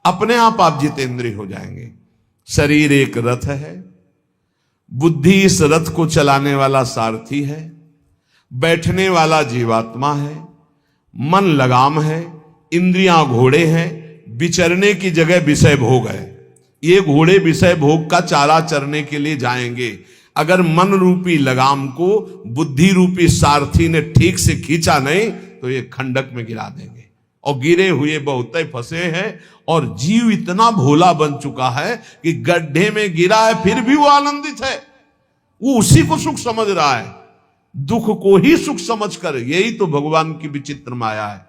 अपने आप जितेंद्रिय हो जाएंगे। शरीर एक रथ है, बुद्धि इस रथ को चलाने वाला सारथी है, बैठने वाला जीवात्मा है, मन लगाम है, इंद्रियां घोड़े हैं, विचरने की जगह विषय भोग है। ये घोड़े विषय भोग का चारा चरने के लिए जाएंगे। अगर मन रूपी लगाम को बुद्धि रूपी सारथी ने ठीक से खींचा नहीं तो ये खंडक में गिरा देंगे। और गिरे हुए बहुत फंसे हैं, और जीव इतना भोला बन चुका है कि गड्ढे में गिरा है फिर भी वो आनंदित है। वो उसी को सुख समझ रहा है, दुख को ही सुख समझकर। यही तो भगवान की विचित्र माया है।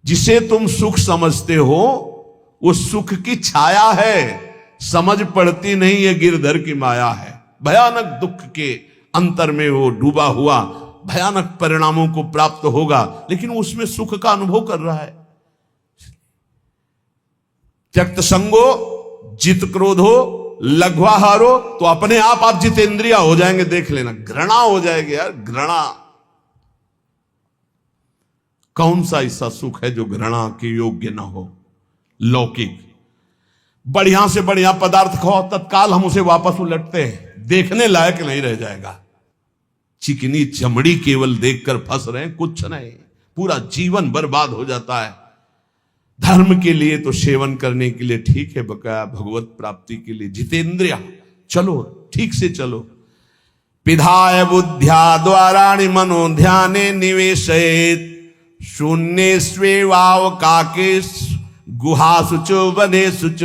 जिसे तुम सुख समझते हो वो सुख की छाया है, समझ पड़ती नहीं ये गिरधर की माया है। भयानक दुख के अंतर में वो डूबा हुआ भयानक परिणामों को प्राप्त होगा, लेकिन उसमें सुख का अनुभव कर रहा है। त्यक्त संगो जित क्रोधो लघ्वाहारो, तो अपने आप जितेंद्रिय हो जाएंगे। देख लेना, घृणा हो जाएगी यार, घृणा। कौन सा ऐसा सुख है जो घृणा के योग्य ना हो? लौकिक बढ़िया से बढ़िया पदार्थ खाओ, तत्काल हम उसे वापस उलटते हैं, देखने लायक नहीं रह जाएगा। चिकनी चमड़ी केवल देखकर फंस रहे हैं, कुछ नहीं, पूरा जीवन बर्बाद हो जाता है। धर्म के लिए तो सेवन करने के लिए ठीक है, बकाया भगवत प्राप्ति के लिए जितेंद्रिय चलो, ठीक से चलो। पिधाय बुद्ध्या द्वाराणि मनो ध्याने निवेशयेत्, शून्य स्वेवावकाके गुहासु च वनेषु च,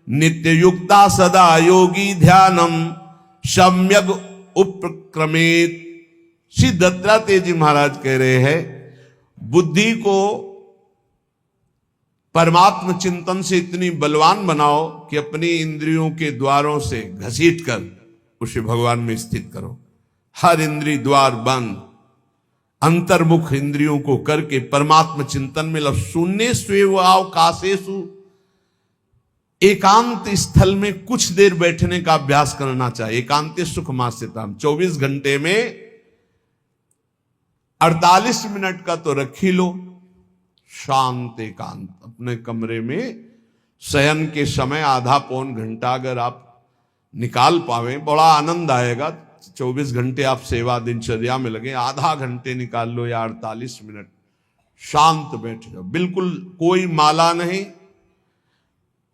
नित्य युक्ता सदा योगी ध्यानम सम्यक उपक्रमेत। श्री दत्तात्रेय जी महाराज कह रहे हैं, बुद्धि को परमात्म चिंतन से इतनी बलवान बनाओ कि अपनी इंद्रियों के द्वारों से घसीट कर उसे भगवान में स्थित करो। हर इंद्रिय द्वार बंद, अंतर्मुख इंद्रियों को करके परमात्म चिंतन में लग। शून्य स्वेवावकाशेषु, एकांत स्थल में कुछ देर बैठने का अभ्यास करना चाहिए। एकांत सुख मास्यताम, 24 घंटे में 48 मिनट का तो रख ही लो शांत एकांत। अपने कमरे में शयन के समय आधा पौन घंटा अगर आप निकाल पावे, बड़ा आनंद आएगा। 24 घंटे आप सेवा दिनचर्या में लगे, आधा घंटे निकाल लो या 48 मिनट शांत बैठ जाओ। बिल्कुल कोई माला नहीं,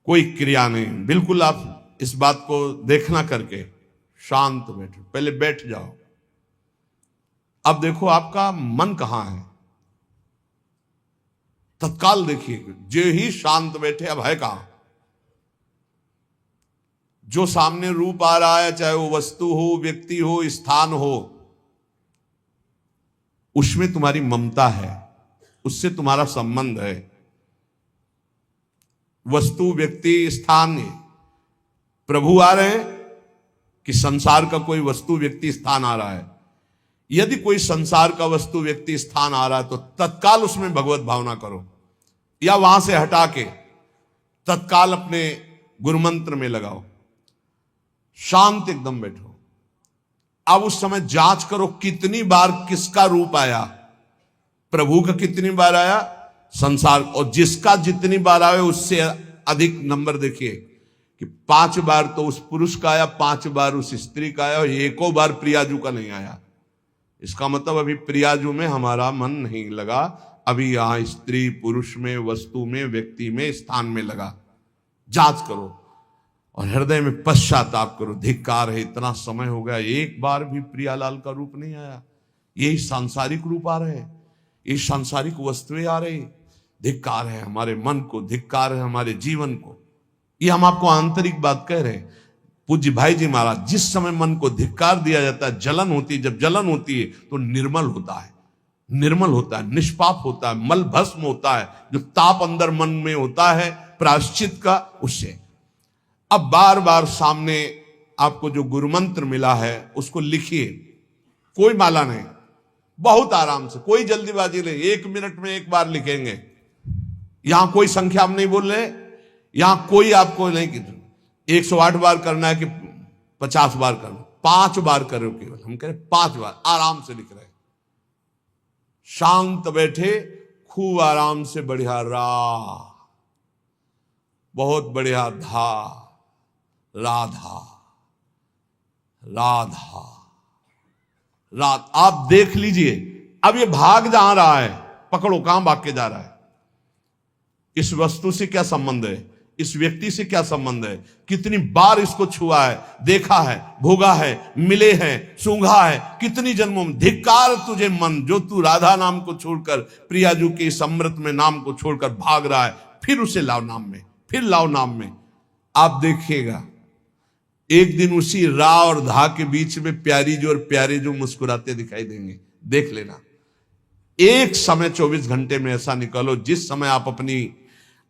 कोई क्रिया नहीं, बिल्कुल आप इस बात को देखना करके शांत बैठो। पहले बैठ जाओ। अब देखो आपका मन कहां है, तत्काल देखिए। जो ही शांत बैठे, अब है कहां? जो सामने रूप आ रहा है, चाहे वो वस्तु हो, व्यक्ति हो, स्थान हो, उसमें तुम्हारी ममता है, उससे तुम्हारा संबंध है। वस्तु, व्यक्ति, स्थान, प्रभु आ रहे हैं कि संसार का कोई वस्तु, व्यक्ति, स्थान आ रहा है? यदि कोई संसार का वस्तु, व्यक्ति, स्थान आ रहा है तो तत्काल उसमें भगवत भावना करो, या वहां से हटा के तत्काल अपने गुरुमंत्र में लगाओ। शांत एकदम बैठो। अब उस समय जांच करो कितनी बार किसका रूप आया। प्रभु का कितनी बार आया, संसार, और जिसका जितनी बार आए उससे अधिक नंबर देखिए कि 5 बार तो उस पुरुष का आया, 5 बार उस स्त्री का आया, और एको बार प्रियाजू का नहीं आया। इसका मतलब अभी प्रियाजू में हमारा मन नहीं लगा, अभी यहां स्त्री पुरुष में, वस्तु में, व्यक्ति में, स्थान में लगा। जांच करो और हृदय में पश्चाताप करो। धिक्कार है, इतना समय हो गया, एक बार भी प्रियालाल का रूप नहीं आया। यही सांसारिक रूप आ रहे, ये सांसारिक वस्तुएं आ रही। धिक्कार है हमारे मन को, धिक्कार है हमारे जीवन को। ये हम आपको आंतरिक बात कह रहे हैं। पूज्य भाई जी महाराज, जिस समय मन को धिक्कार दिया जाता है, जलन होती है, जब जलन होती है तो निर्मल होता है, निर्मल होता है, निष्पाप होता है, मल भस्म होता है। जो ताप अंदर मन में होता है प्रायश्चित का, उससे। अब बार बार सामने आपको जो गुरुमंत्र मिला है उसको लिखिए। कोई माला नहीं, बहुत आराम से, कोई जल्दीबाजी नहीं, 1 मिनट में एक बार लिखेंगे। यहां कोई संख्या हम नहीं बोल रहे, यहां कोई आपको नहीं कि 108 बार करना है कि 50 बार करना, 5 बार करो केवल। हम कह रहे 5 बार आराम से लिख रहे हैं। शांत बैठे, खूब आराम से बढ़िया रा बहुत बढ़िया, धा, राधा, राधा, रात। आप देख लीजिए, अब ये भाग जहां रहा है, पकड़ो कहां भाग के जा रहा है। इस वस्तु से क्या संबंध है, इस व्यक्ति से क्या संबंध है, कितनी बार इसको छुआ है, देखा है, भोगा है, मिले हैं, सूंघा है, कितनी जन्मों में। धिक्कार तुझे मन, जो तू राधा नाम को छोड़कर, प्रियाजू के इस अमृत में नाम को छोड़कर भाग रहा है, फिर उसे लाओ नाम में, फिर लाओ नाम में। आप देखिएगा एक दिन उसी रा और धा के बीच में प्यारी जो और प्यारे जो मुस्कुराते दिखाई देंगे। देख लेना, एक समय 24 घंटे में ऐसा निकालो जिस समय आप अपनी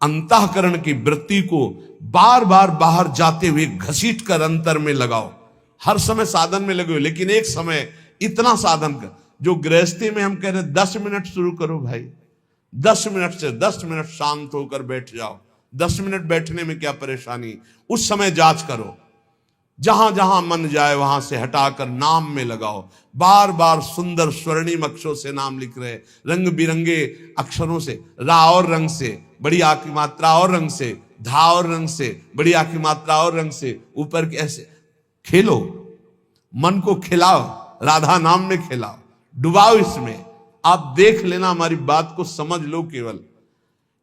अंतःकरण की वृत्ति को बार बार बाहर जाते हुए घसीट कर अंतर में लगाओ। हर समय साधन में लगे हो, लेकिन एक समय इतना साधन कर, जो गृहस्थी में हम कह रहे 10 मिनट शुरू करो भाई, 10 मिनट से 10 मिनट शांत होकर बैठ जाओ। 10 मिनट बैठने में क्या परेशानी, उस समय जांच करो, जहां जहां मन जाए वहां से हटाकर नाम में लगाओ। बार बार सुंदर स्वर्णिम अक्षरों से नाम लिख रहे, रंग बिरंगे अक्षरों से, रा और रंग से, बड़ी आ की मात्रा और रंग से, धा और रंग से, बड़ी आ की मात्रा और रंग से, ऊपर के ऐसे खेलो, मन को खिलाओ, राधा नाम में खिलाओ, डुबाओ इसमें। आप देख लेना, हमारी बात को समझ लो। केवल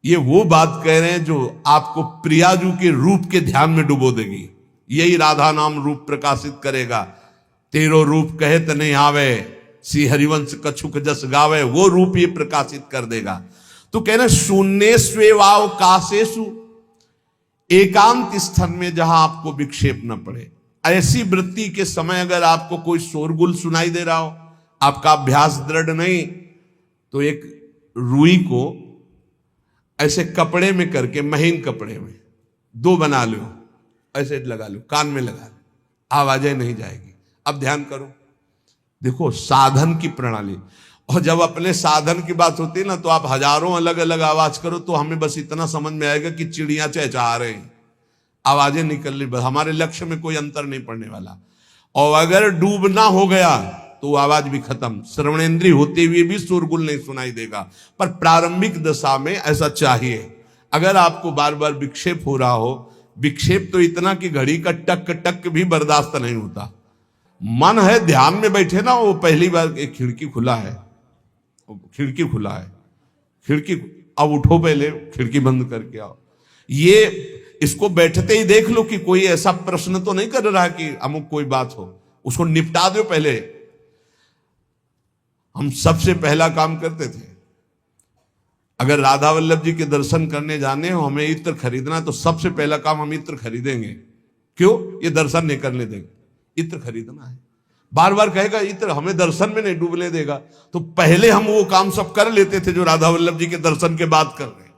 ये वो बात कह रहे हैं जो आपको प्रियाजू के रूप के ध्यान में डुबो देगी। यही राधा नाम रूप प्रकाशित करेगा। तेरो रूप कहे त नहीं आवे, सी हरिवंश कछुक जस गावे, वो रूप ये प्रकाशित कर देगा। तो कह रहे शून्य स्वेवाव काशेषु, एकांत स्थन में जहां आपको विक्षेप न पड़े। ऐसी वृत्ति के समय अगर आपको कोई शोरगुल सुनाई दे रहा हो, आपका अभ्यास दृढ़ नहीं, तो एक रुई को ऐसे कपड़े में करके, महीन कपड़े में 2 बना लो, ऐसे लगा लो, कान में लगा लो, आवाजें नहीं जाएगी। अब ध्यान करो, देखो साधन की प्रणाली। और जब अपने साधन की बात होती है ना, तो आप हजारों अलग अलग आवाज करो तो हमें बस इतना समझ में आएगा कि चिड़िया चहचहा रहे हैं, आवाजें निकल रही, बस हमारे लक्ष्य में कोई अंतर नहीं पड़ने वाला। और अगर डूबना हो गया तो आवाज भी खत्म, श्रवणेंद्रिय होते हुए भी शोरगुल नहीं सुनाई देगा। पर प्रारंभिक दशा में ऐसा चाहिए। अगर आपको बार बार विक्षेप हो रहा हो, विक्षेप तो इतना कि घड़ी का टक टक भी बर्दाश्त नहीं होता, मन है ध्यान में बैठे ना, वो पहली बार एक खिड़की खुला है, खिड़की खुला है, खिड़की, अब उठो, पहले खिड़की बंद करके आओ। ये इसको बैठते ही देख लो कि कोई ऐसा प्रश्न तो नहीं कर रहा कि अमुक कोई बात हो, उसको निपटा दो पहले। हम सबसे पहला काम करते थे, अगर राधा वल्लभ जी के दर्शन करने जाने हो, हमें इत्र खरीदना, तो सबसे पहला काम हम इत्र खरीदेंगे। क्यों? ये दर्शन नहीं करने देंगे, इत्र खरीदना है। बार बार कहेगा इत्र हमें दर्शन में नहीं डूबने देगा, तो पहले हम वो काम सब कर लेते थे जो राधा वल्लभ जी के दर्शन के बाद कर रहे हैं।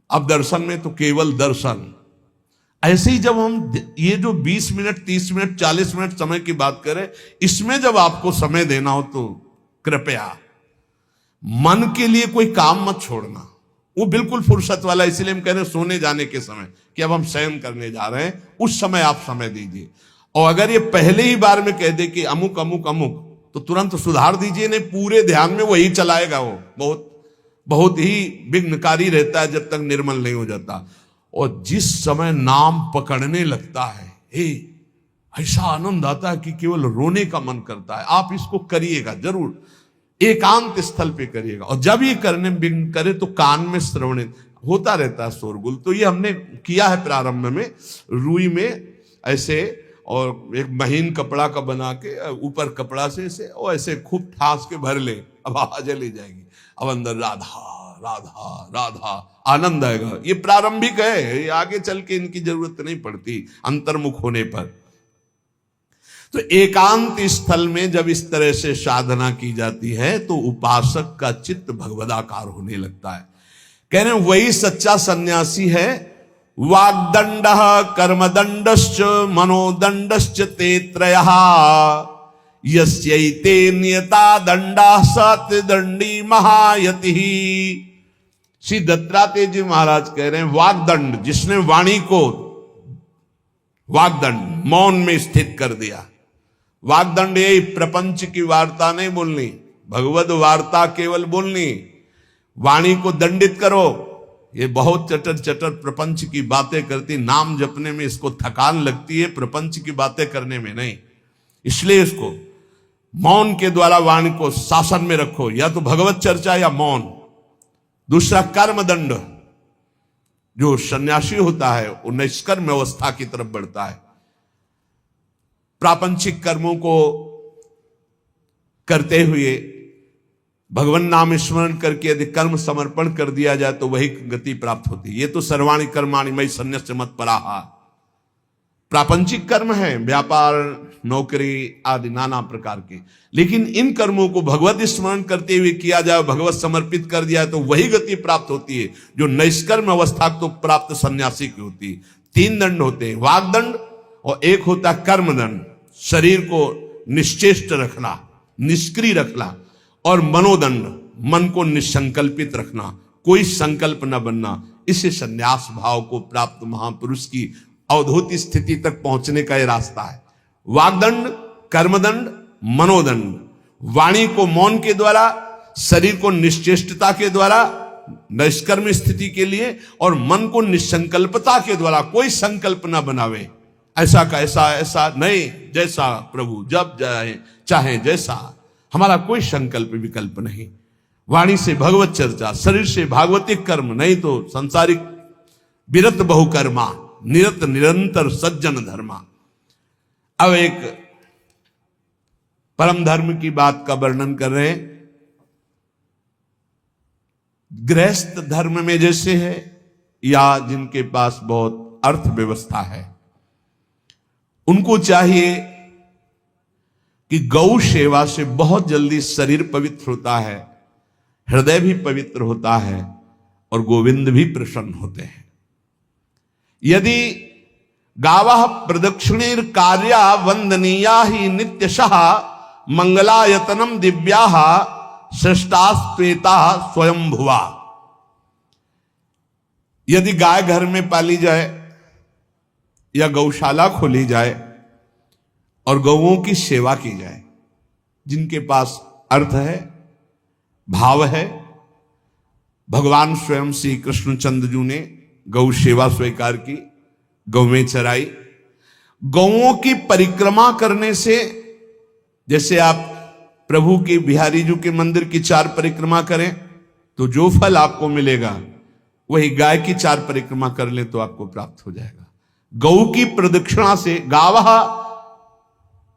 अब दर्शन में तो केवल दर्शन। ऐसे ही जब हम ये जो 20 मिनट, 30 मिनट, 40 मिनट समय की बात करें, इसमें जब आपको समय देना हो तो कृपया मन के लिए कोई काम मत छोड़ना, वो बिल्कुल फुर्सत वाला। इसलिए हम कह रहे हैं सोने जाने के समय कि अब हम शयन करने जा रहे हैं, उस समय आप समय दीजिए। और अगर ये पहले ही बार में कह दे कि अमुक अमुक अमुक, तो तुरंत सुधार दीजिए, नहीं पूरे ध्यान में वही चलाएगा। वो बहुत बहुत ही विघ्नकारी रहता है जब तक निर्मल नहीं हो जाता। और जिस समय नाम पकड़ने लगता है, ऐसा आनंद आता है कि केवल रोने का मन करता है। आप इसको करिएगा जरूर, एकांत स्थल पे करिएगा। और जब ये करने विघ्न करे तो कान में श्रवण होता रहता है, शोरगुल। तो ये हमने किया है प्रारंभ में, रुई में ऐसे, और एक महीन कपड़ा का बना के ऊपर कपड़ा से ऐसे, और ऐसे खूब ठास के भर ले, अब आवाजें ले जाएगी। अब अंदर राधा राधा राधा आनंद आएगा। ये प्रारंभिक है, ये आगे चल के इनकी जरूरत नहीं पड़ती अंतर्मुख होने पर। तो एकांत स्थल में जब इस तरह से साधना की जाती है तो उपासक का चित्त भगवदाकार होने लगता है। कह रहे हैं वही सच्चा सन्यासी है। वाग्दंड कर्मदंडश्च मनोदंडश्च ते त्रयः यस्यैते नियता दंडा सत्यदंडी महायति। श्री दत्तात्रेय जी महाराज कह रहे हैं वाग्दंड, जिसने वाणी को वाग्दंड मौन में स्थित कर दिया। वाग्दंड यही प्रपंच की वार्ता नहीं बोलनी, भगवद वार्ता केवल बोलनी। वाणी को दंडित करो, ये बहुत चटर चटर प्रपंच की बातें करती, नाम जपने में इसको थकान लगती है, प्रपंच की बातें करने में नहीं। इसलिए इसको मौन के द्वारा वाणी को शासन में रखो, या तो भगवत चर्चा या मौन। दूसरा कर्मदंड, जो सन्यासी होता है वो निष्कर्म अवस्था की तरफ बढ़ता है। प्रापंचिक कर्मों को करते हुए भगवान नाम स्मरण करके यदि कर्म समर्पण कर दिया जाए तो वही गति प्राप्त होती है। ये तो सर्वाणि कर्माणि मयि सन्न्यस्य मत्पराः, प्रापंचिक कर्म है, व्यापार, नौकरी आदि नाना प्रकार के। लेकिन इन कर्मों को भगवत स्मरण करते हुए किया जाए, भगवत समर्पित कर दिया तो वही गति प्राप्त होती है जो निष्कर्म अवस्था को प्राप्त सन्यासी की होती है। 3 दंड होते हैं, वागदंड और एक होता है कर्मदंड, शरीर को निश्चेष्ट रखना, निष्क्रिय रखना, और मनोदंड, मन को निसंकल्पित रखना, कोई संकल्प न बनना। इसे संन्यास भाव को प्राप्त महापुरुष की अवधूत स्थिति तक पहुंचने का यह रास्ता है। वागदंड, कर्मदंड, मनोदंड, वाणी को मौन के द्वारा, शरीर को निश्चेष्टता के द्वारा निष्कर्म स्थिति के लिए, और मन को निसंकल्पता के द्वारा, कोई संकल्प न बनावे, ऐसा का ऐसा, ऐसा नहीं, जैसा प्रभु जब चाहे जैसा, हमारा कोई संकल्प विकल्प नहीं। वाणी से भगवत चर्चा, शरीर से भागवतिक कर्म, नहीं तो सांसारिक विरत बहुकर्मा, निरत निरंतर सज्जन धर्मा। अब एक परम धर्म की बात का वर्णन कर रहे हैं। गृहस्थ धर्म में जैसे है, या जिनके पास बहुत अर्थव्यवस्था है, उनको चाहिए कि गौ सेवा से बहुत जल्दी शरीर पवित्र होता है, हृदय भी पवित्र होता है, और गोविंद भी प्रसन्न होते हैं। यदि गावः प्रदक्षिणीर कार्या वंदनीया ही नित्यशः मंगलायतनम दिव्याः श्रेष्ठास्त्वेता स्वयंभुवा। यदि गाय घर में पाली जाए या गौशाला खोली जाए और गौओं की सेवा की जाए, जिनके पास अर्थ है, भाव है, भगवान स्वयं श्री कृष्णचंद्र जी ने गौ सेवा स्वीकार की, गौवें चराई। गौओं की परिक्रमा करने से, जैसे आप प्रभु के बिहारी जी के मंदिर की 4 परिक्रमा करें तो जो फल आपको मिलेगा, वही गाय की 4 परिक्रमा कर ले तो आपको प्राप्त हो जाएगा। गौ की प्रदक्षिणा से, गावः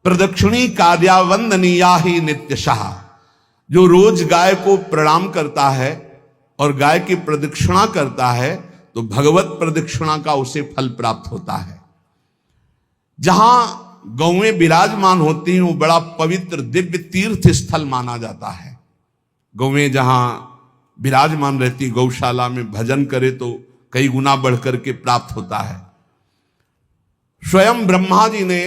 प्रदक्षिणी कार्या वंदनीया ही नित्यशः, जो रोज गाय को प्रणाम करता है और गाय की प्रदक्षिणा करता है तो भगवत प्रदक्षिणा का उसे फल प्राप्त होता है। जहां गौएं विराजमान होती हैं वो बड़ा पवित्र दिव्य तीर्थ स्थल माना जाता है। गौएं जहां विराजमान रहती, गौशाला में भजन करे तो कई गुना बढ़कर के प्राप्त होता है। स्वयं ब्रह्मा जी ने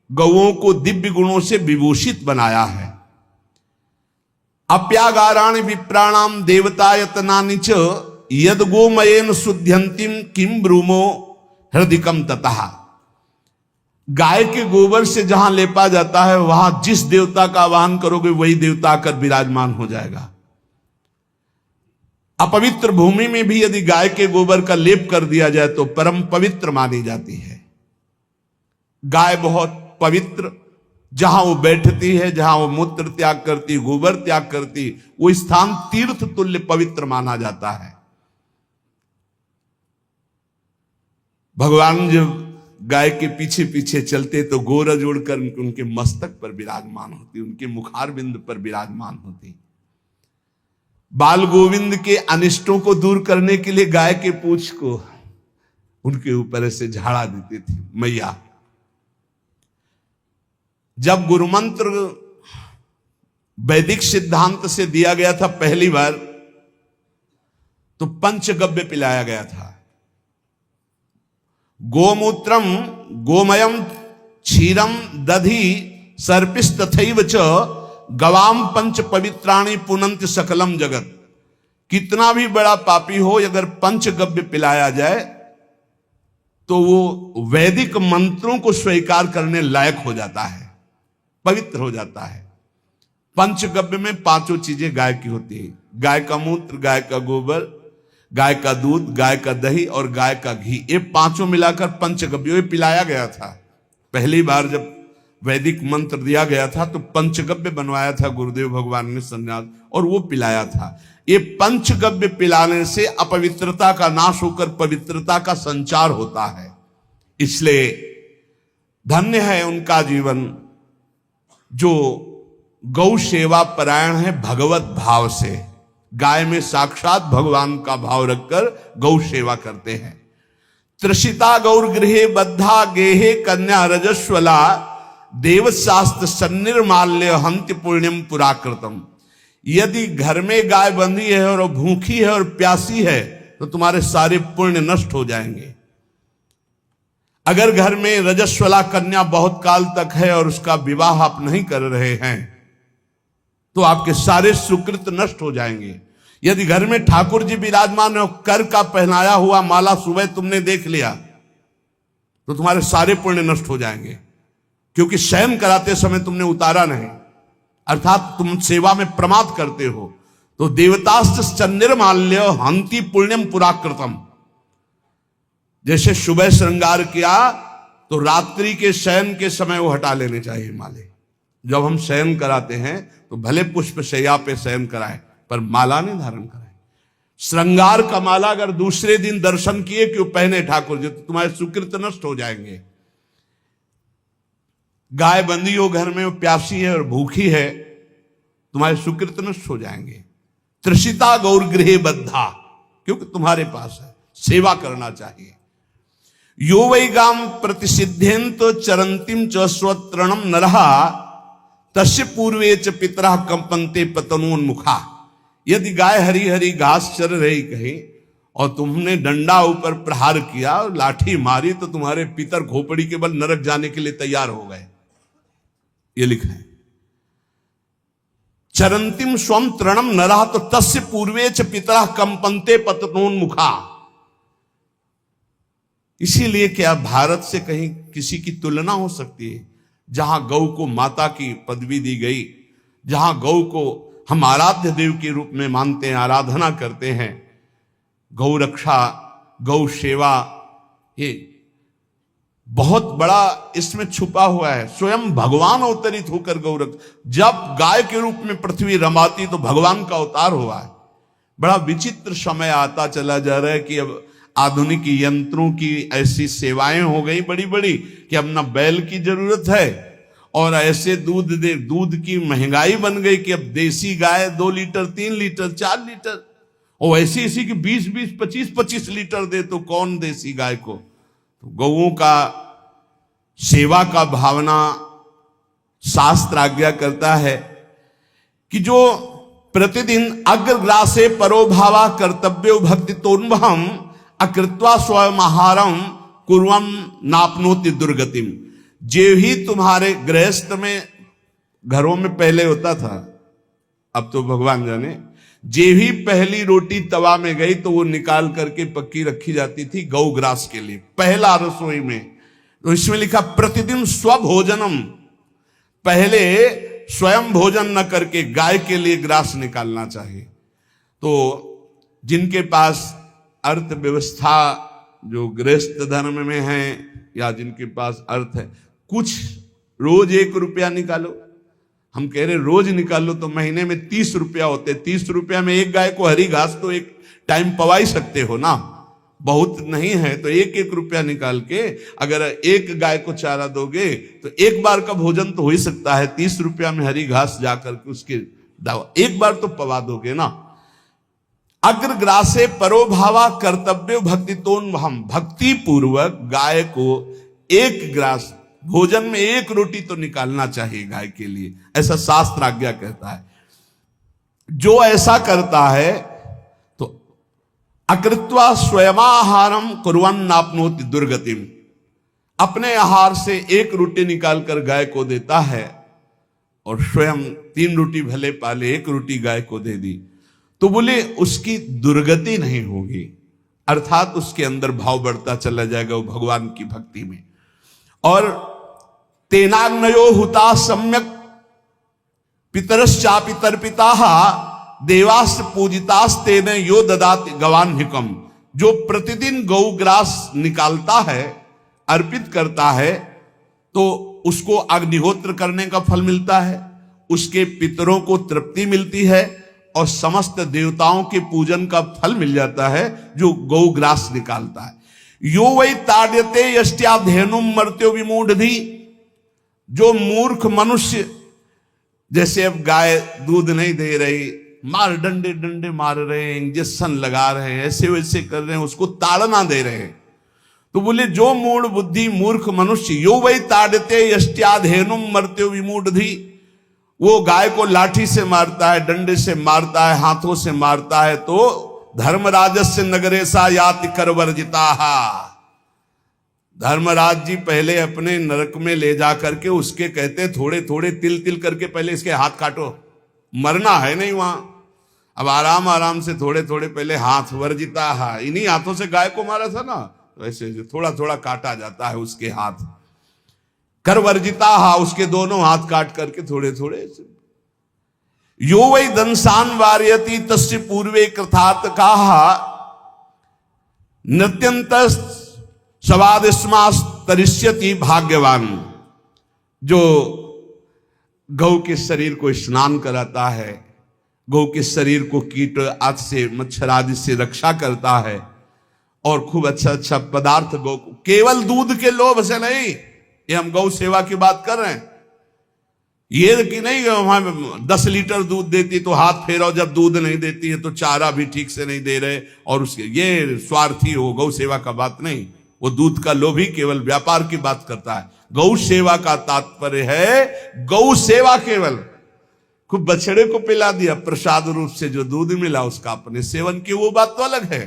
गौओं को दिव्य गुणों से विभूषित बनाया है। अप्यागाराणि विप्राणाम देवतायतनानि च यद गोमयेन शुद्ध्यंतिम किम ब्रूमो हृदिकम ततः। गाय के गोबर से जहां लेपा जाता है, वहां जिस देवता का आवाहन करोगे वही देवता आकर विराजमान हो जाएगा। अपवित्र भूमि में भी यदि गाय के गोबर का लेप कर दिया जाए तो परम पवित्र मानी जाती है। गाय बहुत पवित्र, जहां वो बैठती है, जहां वो मूत्र त्याग करती, गोबर त्याग करती, वो स्थान तीर्थ तुल्य पवित्र माना जाता है। भगवान जब गाय के पीछे पीछे चलते तो गोरज उड़कर उनके मस्तक पर विराजमान होती, उनके मुखार बिंद पर विराजमान होती। बाल गोविंद के अनिष्टों को दूर करने के लिए गाय के पूंछ को उनके ऊपर से झाड़ा देती थी मैया। जब गुरुमंत्र वैदिक सिद्धांत से दिया गया था पहली बार, तो पंचगव्य पिलाया गया था। गोमूत्रम गोमयम क्षीरम दधि सर्पिस्तथैव च गवाम पंच पवित्राणि पुनंत सकलम जगत। कितना भी बड़ा पापी हो, अगर पंचगव्य पिलाया जाए तो वो वैदिक मंत्रों को स्वीकार करने लायक हो जाता है, पवित्र हो जाता है। पंचगव्य में 5 चीजें गाय की होती है। गाय का मूत्र, गाय का गोबर, गाय का दूध, गाय का दही और गाय का घी, ये पांचों मिलाकर पंचगव्य पिलाया गया था। पहली बार जब वैदिक मंत्र दिया गया था तो पंचगव्य बनवाया था गुरुदेव भगवान ने संन्यास, और वो पिलाया था। ये पंचगव्य पिलाने से अपवित्रता का नाश होकर पवित्रता का संचार होता है। इसलिए धन्य है उनका जीवन जो गौ सेवा परायण है भगवत भाव से, गाय में साक्षात भगवान का भाव रखकर गौ सेवा करते हैं। त्रिषिता गौर गृहे बद्धा गेहे कन्या रजस्वला देवशास्त्र सन्निर्माल्य हंति पुण्यम पुराकृतम। यदि घर में गाय बंधी है और भूखी है और प्यासी है तो तुम्हारे सारे पुण्य नष्ट हो जाएंगे। अगर घर में रजस्वला कन्या बहुत काल तक है और उसका विवाह आप नहीं कर रहे हैं तो आपके सारे सुकृत नष्ट हो जाएंगे। यदि घर में ठाकुर जी विराजमान है, कर का पहनाया हुआ माला सुबह तुमने देख लिया तो तुम्हारे सारे पुण्य नष्ट हो जाएंगे, क्योंकि शयन कराते समय तुमने उतारा नहीं, अर्थात तुम सेवा में प्रमाद करते हो। तो देवतास्त्र सन्निर्माल्य हंति पुण्यम पुराकृतम। जैसे सुबह श्रृंगार किया तो रात्रि के शयन के समय वो हटा लेने चाहिए माले। जब हम शयन कराते हैं तो भले पुष्प शैया पे शयन कराएं पर माला नहीं धारण कराएं। श्रृंगार का माला अगर दूसरे दिन दर्शन किए क्यों पहने ठाकुर जी, तो तुम्हारे सुकृत नष्ट हो जाएंगे। गाय बंदी हो घर में, वो प्यासी है और भूखी है, तुम्हारे सुकृत नष्ट हो जाएंगे। त्रिषिता गौर गृहे बद्धा, क्योंकि तुम्हारे पास है, सेवा करना चाहिए। यो वै गाम प्रतिसिद्धेन्तो चरंतिम च स्वतरणम नरहा तस्य पूर्वे च पितरा कंपन्ते पतनोन्मुखा। यदि गाय हरी हरी घास चर रही कहीं और तुमने डंडा ऊपर प्रहार किया और लाठी मारी तो तुम्हारे पितर खोपड़ी के बल नरक जाने के लिए तैयार हो गए। ये लिखा है चरंतिम स्वम तृणम नरहा तो तस्य पूर्वे च पितरा कंपन्ते पतनोन्मुखा। इसीलिए क्या भारत से कहीं किसी की तुलना हो सकती है जहां गौ को माता की पदवी दी गई, जहां गौ को हम आराध्य देव के रूप में मानते हैं, आराधना करते हैं। गौ रक्षा, गौ सेवा, ये बहुत बड़ा इसमें छुपा हुआ है। स्वयं भगवान अवतरित होकर गौ जब गाय के रूप में पृथ्वी रमाती तो भगवान का अवतार हुआ है। बड़ा विचित्र समय आता चला जा रहा है कि अब आधुनिक यंत्रों की ऐसी सेवाएं हो गई बड़ी बड़ी कि अब ना बैल की जरूरत है, और ऐसे दूध की महंगाई बन गई कि अब देसी गाय 2 लीटर 3 लीटर 4 लीटर, और ऐसी ऐसी कि 20-20 25-25 लीटर दे तो कौन देसी गाय को। तो गौओं का सेवा का भावना शास्त्र आज्ञा करता है कि जो प्रतिदिन अग्रग्रासे परोभावा कर्तव्यो भक्ति तोन्वहम अकृत्वा स्वयं आहारम कुर्वम नापनोति दुर्गतिम। जे ही तुम्हारे गृहस्थ में घरों में पहले होता था, अब तो भगवान जाने, जे ही पहली रोटी तवा में गई तो वो निकाल करके पक्की रखी जाती थी गौग्रास के लिए, पहला रसोई में। तो इसमें लिखा प्रतिदिन स्वभोजनम, पहले स्वयं भोजन न करके गाय के लिए ग्रास निकालना चाहिए। तो जिनके पास अर्थव्यवस्था जो गृहस्थ धर्म में है या जिनके पास अर्थ है, कुछ रोज 1 रुपया निकालो। हम कह रहे रोज निकालो तो महीने में 30 रुपया होते। 30 रुपया में एक गाय को हरी घास तो एक टाइम पवा ही सकते हो ना, बहुत नहीं है तो 1-1 रुपया निकाल के अगर एक गाय को चारा दोगे तो एक बार का भोजन तो हो ही सकता है। 30 रुपया में हरी घास जाकर के उसके दावा एक बार तो पवा दोगे ना। अग्रग्रासे परोभावा कर्तव्य भक्ति तोन, हम भक्ति पूर्वक गाय को 1 ग्रास भोजन में 1 रोटी तो निकालना चाहिए गाय के लिए, ऐसा शास्त्र आज्ञा कहता है। जो ऐसा करता है तो अकृत्वा स्वयमाहारम कुर्वन् नाप्नोति दुर्गतिम, अपने आहार से 1 रोटी निकालकर गाय को देता है और स्वयं 3 रोटी भले पाले 1 रोटी गाय को दे दी तो बोले उसकी दुर्गति नहीं होगी, अर्थात उसके अंदर भाव बढ़ता चला जाएगा वो भगवान की भक्ति में। और तेनाग्नयो हुता सम्यक पितरश्चापि तर्पिताः देवास्त्र पूजितास्ते न यो ददात गवान्हिकम, जो प्रतिदिन गौग्रास निकालता है, अर्पित करता है, तो उसको अग्निहोत्र करने का फल मिलता है, उसके पितरों को तृप्ति मिलती है और समस्त देवताओं के पूजन का फल मिल जाता है जो गौग्रास निकालता है। यो वै ताड्यते यष्ट्याधेनुम मर्त्यो विमूढ़धि, जो मूर्ख मनुष्य, जैसे अब गाय दूध नहीं दे रही, मार डंडे डंडे मार रहे हैं, इंजेक्शन लगा रहे हैं, ऐसे वैसे कर रहे हैं, उसको ताड़ना दे रहे हैं, तो बोले जो मूढ़ बुद्धि मूर्ख मनुष्य, यो वै ताड़ते यष्ट्याधेनुम मर्त्यो विमूढ़धि, वो गाय को लाठी से मारता है, डंडे से मारता है, हाथों से मारता है, तो धर्मराजस्य नगरेशा याति करवर्जिताहा, धर्मराज जी पहले अपने नरक में ले जा करके उसके कहते थोड़े थोड़े तिल तिल करके पहले इसके हाथ काटो, मरना है नहीं वहां, अब आराम आराम से थोड़े थोड़े पहले हाथ वर्जिताहा, इन्हीं हाथों से गाय को मारा था ना, तो ऐसे थोड़ा थोड़ा काटा जाता है उसके हाथ, कर वर्जिताहा, उसके दोनों हाथ काट करके थोड़े थोड़े। यो वै दंसान वार्यति तस्य पूर्वे कृतार्थ काहा, नृत्यंत सवादिस्मास तरिष्यति भाग्यवान, जो गौ के शरीर को स्नान कराता है, गौ के शरीर को कीट आदि से मच्छर आदि से रक्षा करता है, और खूब अच्छा अच्छा पदार्थ गौ को, केवल दूध के लोभ से नहीं, ये हम गौ सेवा की बात कर रहे हैं, ये कि नहीं वहां 10 लीटर दूध देती तो हाथ फेरो, जब दूध नहीं देती है तो चारा भी ठीक से नहीं दे रहे, और उसके ये स्वार्थी हो, गौ सेवा का बात नहीं, वो दूध का लोभी केवल व्यापार की बात करता है। गौ सेवा का तात्पर्य है गौ सेवा, केवल खूब बछड़े को पिला दिया प्रसाद रूप से, जो दूध मिला उसका अपने सेवन की, वो बात तो अलग है।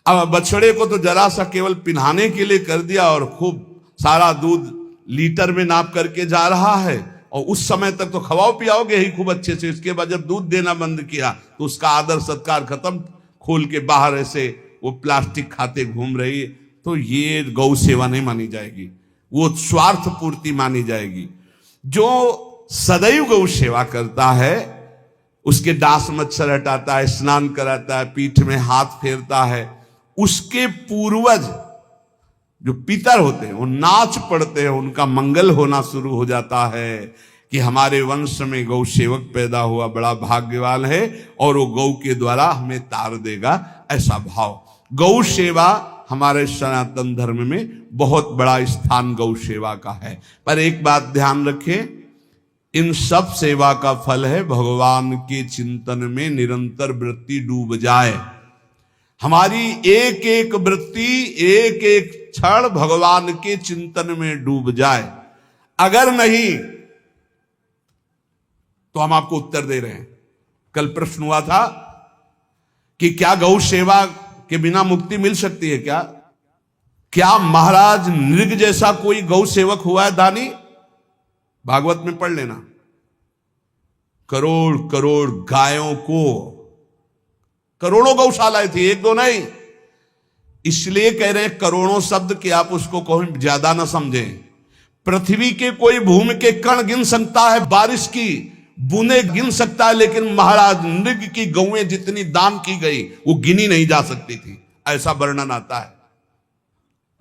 अब बछड़े को तो जरा सा केवल पिन्हाने के लिए कर दिया और खूब सारा दूध लीटर में नाप करके जा रहा है, और उस समय तक तो खवाओ पियाओगे ही खूब अच्छे से, इसके बाद जब दूध देना बंद किया तो उसका आदर सत्कार खत्म, खोल के बाहर ऐसे वो प्लास्टिक खाते घूम रही है, तो ये गौ सेवा नहीं मानी जाएगी, वो स्वार्थ पूर्ति मानी जाएगी। जो सदैव गौ सेवा करता है, उसके डांस मच्छर हटाता है, स्नान कराता है, पीठ में हाथ फेरता है, उसके पूर्वज जो पितर होते हैं वो नाच पड़ते हैं, उनका मंगल होना शुरू हो जाता है कि हमारे वंश में गौ सेवक पैदा हुआ, बड़ा भाग्यवान है, और वो गौ के द्वारा हमें तार देगा, ऐसा भाव। गौ सेवा हमारे सनातन धर्म में बहुत बड़ा स्थान गौ सेवा का है। पर एक बात ध्यान रखें, इन सब सेवा का फल है भगवान के चिंतन में निरंतर वृत्ति डूब जाए, हमारी एक एक वृत्ति एक एक क्षण भगवान के चिंतन में डूब जाए। अगर नहीं तो हम आपको उत्तर दे रहे हैं। कल प्रश्न हुआ था कि क्या गौ सेवा के बिना मुक्ति मिल सकती है? क्या महाराज नृग जैसा कोई गौ सेवक हुआ है दानी? भागवत में पढ़ लेना, करोड़ करोड़ गायों को, करोड़ों गौशालाएं थी, एक दो नहीं, इसलिए कह रहे हैं करोड़ों शब्द कि आप उसको कहीं ज्यादा ना समझें। पृथ्वी के कोई भूमि के कण गिन सकता है, बारिश की बूंदे गिन सकता है, लेकिन महाराज नृग की गौएं जितनी दान की गई वो गिनी नहीं जा सकती थी, ऐसा वर्णन आता है।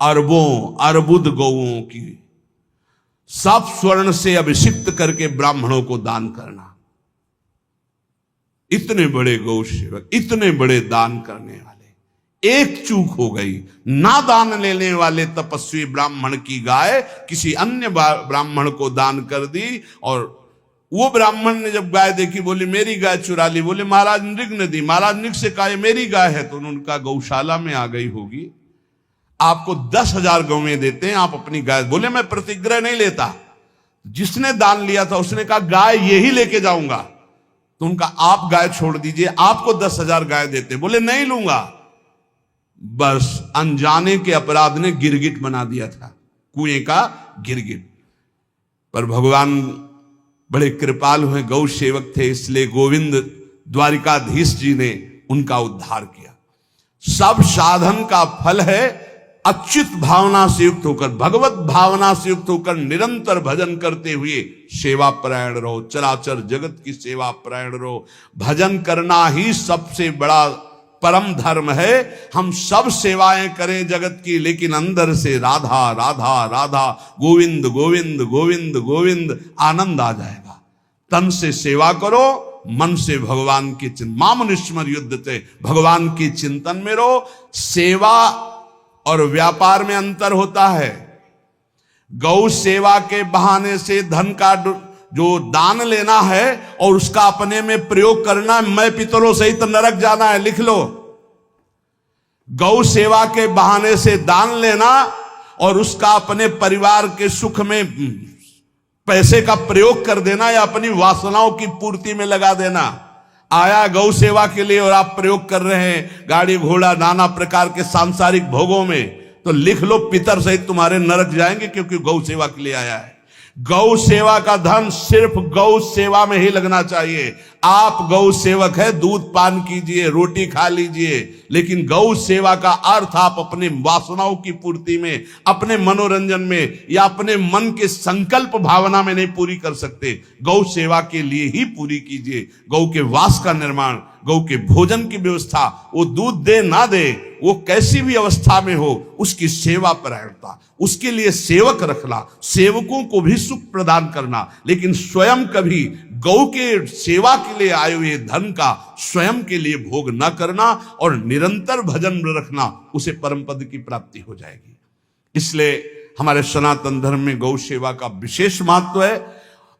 अरबों अरबुद गौओं की सब स्वर्ण से अभिषिक्त करके ब्राह्मणों को दान करना, इतने बड़े गौ सेवक, इतने बड़े दान करने वाले, एक चूक हो गई, ना दान लेने वाले तपस्वी ब्राह्मण की गाय किसी अन्य ब्राह्मण को दान कर दी, और वो ब्राह्मण ने जब गाय देखी बोली मेरी गाय चुरा ली, बोले महाराज नृग ने दी। महाराज नृग से कहा मेरी गाय है, तो उनका गौशाला में आ गई होगी, आपको 10,000 गौवें देते हैं, आप अपनी गाय। बोले मैं प्रतिग्रह नहीं लेता। जिसने दान लिया था उसने कहा गाय यही लेके जाऊंगा, तो उनका आप गाय छोड़ दीजिए, आपको 10,000 गाय देते। बोले नहीं लूंगा। बस अनजाने के अपराध ने गिरगिट बना दिया था, कुएं का गिरगिट। पर भगवान बड़े कृपालु हैं, गौ सेवक थे, इसलिए गोविंद द्वारिकाधीश जी ने उनका उद्धार किया। सब साधन का फल है अच्युत भावना से युक्त होकर, भगवत भावना से युक्त होकर निरंतर भजन करते हुए सेवा परायण रहो, चराचर जगत की सेवा परायण रहो। भजन करना ही सबसे बड़ा परम धर्म है। हम सब सेवाएं करें जगत की, लेकिन अंदर से राधा राधा राधा, गोविंद गोविंद गोविंद गोविंद, आनंद आ जाएगा। तन से सेवा करो, मन से भगवान के चिंतन, मामनुष्मर युद्ध से, भगवान के चिंतन में रहो। सेवा और व्यापार में अंतर होता है। गौ सेवा के बहाने से धन का जो दान लेना है और उसका अपने में प्रयोग करना, मैं पितरों सहित नरक जाना है, लिख लो। गौ सेवा के बहाने से दान लेना और उसका अपने परिवार के सुख में पैसे का प्रयोग कर देना या अपनी वासनाओं की पूर्ति में लगा देना। आया गौ सेवा के लिए और आप प्रयोग कर रहे हैं गाड़ी घोड़ा नाना प्रकार के सांसारिक भोगों में, तो लिख लो पितर सहित तुम्हारे नरक जाएंगे, क्योंकि गौ सेवा के लिए आया है। गौ सेवा का धन सिर्फ गौ सेवा में ही लगना चाहिए। आप गौ सेवक है, दूध पान कीजिए, रोटी खा लीजिए, लेकिन गौ सेवा का अर्थ आप अपने वासनाओं की पूर्ति में, अपने मनोरंजन में या अपने मन के संकल्प भावना में नहीं पूरी कर सकते। गौ सेवा के लिए ही पूरी कीजिए। गौ के वास का निर्माण, गौ के भोजन की व्यवस्था, वो दूध दे ना दे, वो कैसी भी अवस्था में हो, उसकी सेवा परायणता, उसके लिए सेवक रखना, सेवकों को भी सुख प्रदान करना, लेकिन स्वयं कभी गौ के सेवा के लिए आए हुए धन का स्वयं के लिए भोग न करना और निरंतर भजन में रखना, उसे परम पद की प्राप्ति हो जाएगी। इसलिए हमारे सनातन धर्म में गौ सेवा का विशेष महत्व है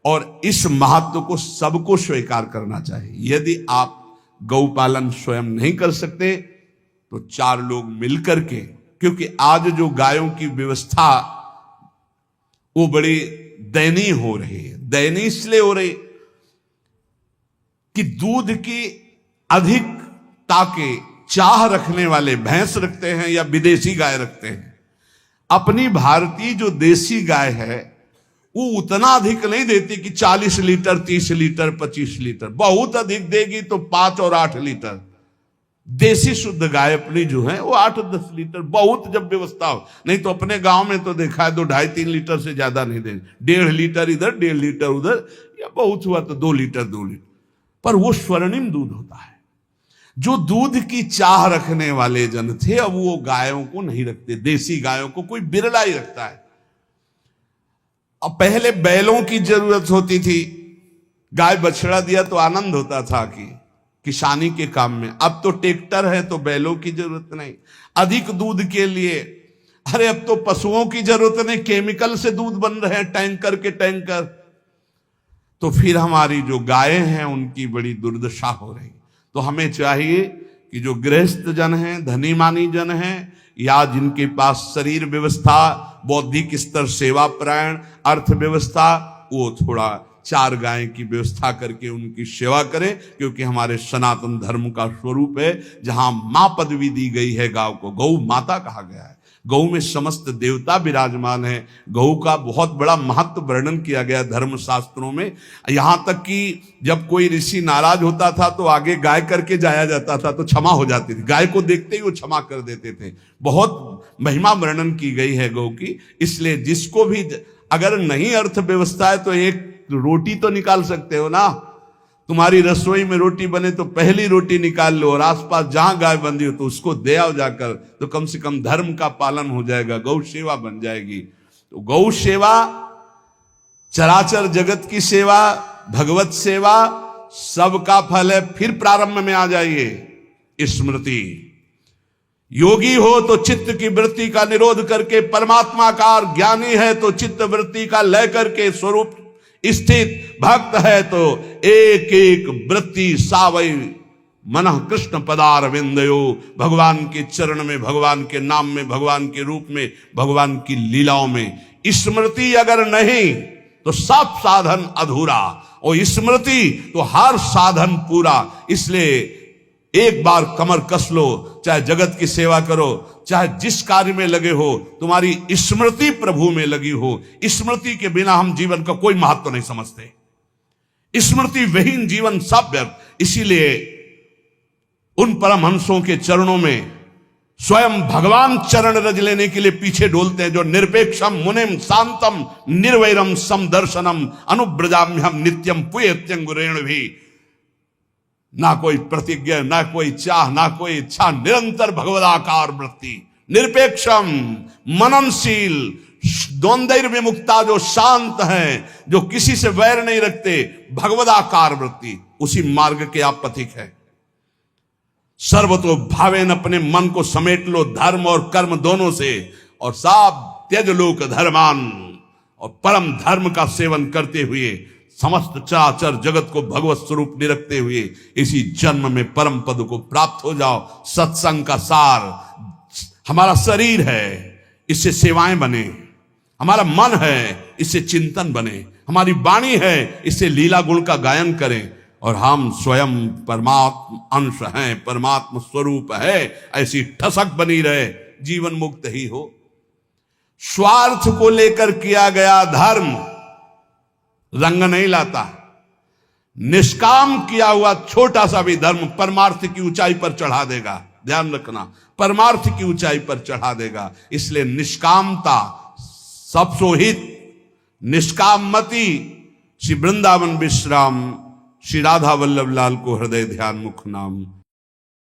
और इस महत्व को सबको स्वीकार करना चाहिए। यदि आप गौ पालन स्वयं नहीं कर सकते तो 4 लोग मिलकर के, क्योंकि आज जो गायों की व्यवस्था वो बड़ी दयनीय हो रही है। दयनीय इसलिए हो रही कि दूध की अधिकता के चाह रखने वाले भैंस रखते हैं या विदेशी गाय रखते हैं। अपनी भारतीय जो देसी गाय है वो उतना अधिक नहीं देती कि 40 लीटर 30 लीटर 25 लीटर, बहुत अधिक देगी तो 5 और 8 लीटर। देसी शुद्ध गाय अपनी जो है वो 8-10 लीटर, बहुत जब व्यवस्था हो। नहीं तो अपने गांव में तो देखा है 2-2.5-3 लीटर से ज्यादा नहीं देंगे, 1.5 लीटर इधर 1.5 लीटर उधर, या बहुत हुआ तो 2 लीटर 2 लीटर, पर वो स्वर्णिम दूध होता है। जो दूध की चाह रखने वाले जन थे अब वो गायों को नहीं रखते, देसी गायों को कोई बिरला ही रखता है। अब पहले बैलों की जरूरत होती थी, गाय बछड़ा दिया तो आनंद होता था कि किसानी के काम में। अब तो ट्रैक्टर है तो बैलों की जरूरत नहीं। अधिक दूध के लिए, अरे अब तो पशुओं की जरूरत नहीं, केमिकल से दूध बन रहे हैं, टैंकर के टैंकर। तो फिर हमारी जो गायें हैं उनकी बड़ी दुर्दशा हो रही। तो हमें चाहिए कि जो गृहस्थ जन हैं, धनी मानी जन हैं, या जिनके पास शरीर व्यवस्था, बौद्धिक स्तर सेवा परायण, अर्थव्यवस्था, वो थोड़ा 4 गाय की व्यवस्था करके उनकी सेवा करें, क्योंकि हमारे सनातन धर्म का स्वरूप है जहां मां पदवी दी गई है गांव को, गौ माता कहा गया है। गौ में समस्त देवता विराजमान है। गौ का बहुत बड़ा महत्व वर्णन किया गया धर्म शास्त्रों में। यहां तक कि जब कोई ऋषि नाराज होता था तो आगे गाय करके जाया जाता था तो क्षमा हो जाती थी, गाय को देखते ही वो क्षमा कर देते थे। बहुत महिमा वर्णन की गई है गौ की। इसलिए जिसको भी अगर नहीं अर्थव्यवस्था है तो एक रोटी तो निकाल सकते हो ना। तुम्हारी रसोई में रोटी बने तो पहली रोटी निकाल लो, और आसपास जहां गाय बंधी हो तो उसको दे आओ जाकर, तो कम से कम धर्म का पालन हो जाएगा, गौ सेवा बन जाएगी। तो गौ सेवा, चराचर जगत की सेवा, भगवत सेवा, सबका फल है। फिर प्रारंभ में आ जाइए स्मृति। योगी हो तो चित्त की वृत्ति का निरोध करके परमात्माकार, ज्ञानी है तो चित्त वृत्ति का लय करके स्वरूप स्थित, भक्त है तो एक एक वृत्ति सावई मनः कृष्ण पदार विंदयो। भगवान के चरण में, भगवान के नाम में, भगवान के रूप में, भगवान की लीलाओं में। स्मृति अगर नहीं तो सब साधन अधूरा, और स्मृति तो हर साधन पूरा। इसलिए एक बार कमर कस लो, चाहे जगत की सेवा करो, चाहे जिस कार्य में लगे हो, तुम्हारी स्मृति प्रभु में लगी हो। स्मृति के बिना हम जीवन का कोई महत्व नहीं समझते। स्मृति विहीन जीवन सब व्यर्थ। इसीलिए उन परमहंसों के चरणों में स्वयं भगवान चरण रज लेने के लिए पीछे डोलते हैं, जो निरपेक्षम मुनिम शांतम निर्वैरम समदर्शनम अनुब्रजाम्यम नित्यम पुयत्यंगुरेण भी। ना कोई प्रतिज्ञा, ना कोई चाह, ना कोई इच्छा, निरंतर भगवदाकार वृत्ति, निरपेक्षम मननशील, द्वंद्व विमुक्ता, जो शांत हैं, जो किसी से वैर नहीं रखते, भगवदाकार वृत्ति, उसी मार्ग के आप पथिक है। सर्वतो भावेन, अपने मन को समेट लो धर्म और कर्म दोनों से, और साब त्यज लोक धर्मान, और परम धर्म का सेवन करते हुए समस्त चराचर जगत को भगवत स्वरूप निरखते हुए इसी जन्म में परम पद को प्राप्त हो जाओ। सत्संग का सार हमारा शरीर है, इससे सेवाएं बने, हमारा मन है, इससे चिंतन बने, हमारी वाणी है, इससे लीला गुण का गायन करें, और हम स्वयं परमात्म अंश हैं, परमात्म स्वरूप है, ऐसी ठसक बनी रहे, जीवन मुक्त ही हो। स्वार्थ को लेकर किया गया धर्म रंग नहीं लाता। निष्काम किया हुआ छोटा सा भी धर्म परमार्थ की ऊंचाई पर चढ़ा देगा। ध्यान रखना, परमार्थ की ऊंचाई पर चढ़ा देगा। इसलिए निष्कामता सब सोहित, निष्कामति। श्री वृंदावन विश्राम श्री राधा वल्लभ लाल को हृदय ध्यान मुख नाम।